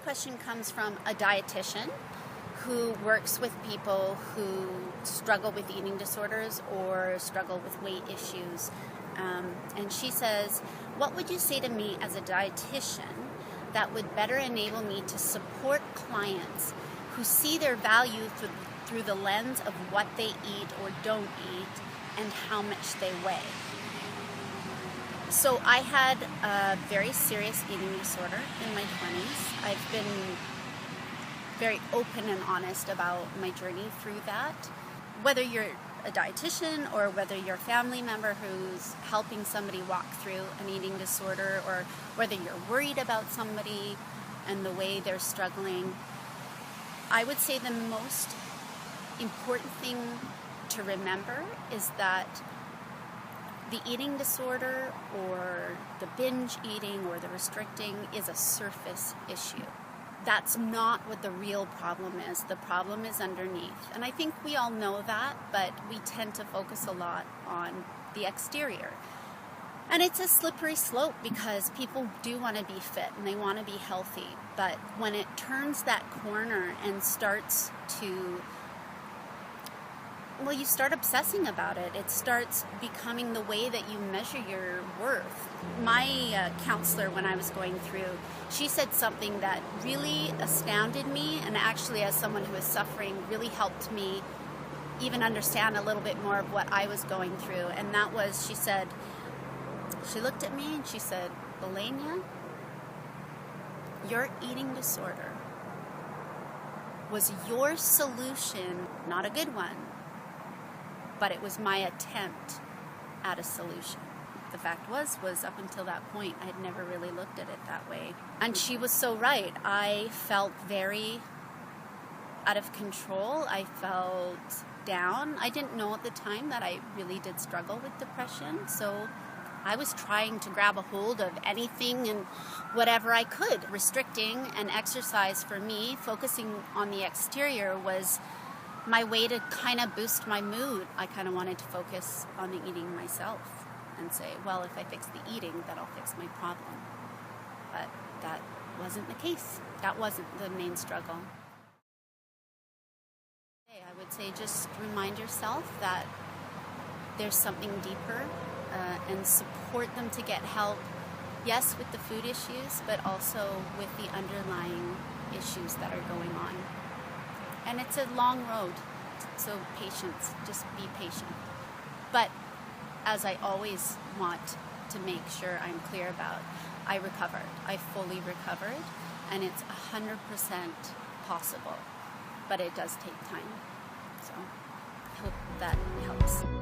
question comes from a dietitian who works with people who struggle with eating disorders or struggle with weight issues. And she says, what would you say to me as a dietitian that would better enable me to support clients who see their value through the lens of what they eat or don't eat and how much they weigh? So I had a very serious eating disorder in my 20s. I've been very open and honest about my journey through that. Whether you're a dietitian or whether you're a family member who's helping somebody walk through an eating disorder, or whether you're worried about somebody and the way they're struggling, I would say the most important thing to remember is that the eating disorder or the binge eating or the restricting is a surface issue. That's not what the real problem is. The problem is underneath. And I think we all know that, but we tend to focus a lot on the exterior. And it's a slippery slope because people do want to be fit and they want to be healthy. But when it turns that corner and starts to, well, you start obsessing about it. It starts becoming the way that you measure your worth. My counselor, when I was going through, she said something that really astounded me, and actually as someone who is suffering, really helped me even understand a little bit more of what I was going through. And that was, she looked at me and she said, Lalainia, your eating disorder was your solution, not a good one, but it was my attempt at a solution. The fact was up until that point, I had never really looked at it that way. And she was so right. I felt very out of control. I felt down. I didn't know at the time that I really did struggle with depression. So I was trying to grab a hold of anything and whatever I could. Restricting and exercise for me, focusing on the exterior, was my way to kind of boost my mood. I kind of wanted to focus on the eating myself and say, well, if I fix the eating, that'll fix my problem. But that wasn't the case. That wasn't the main struggle. I would say just remind yourself that there's something deeper, and support them to get help, yes, with the food issues, but also with the underlying issues that are going on. And it's a long road, so patience, just be patient. But as I always want to make sure I'm clear about, I recovered. I fully recovered, and it's 100% possible, but it does take time. So I hope that helps.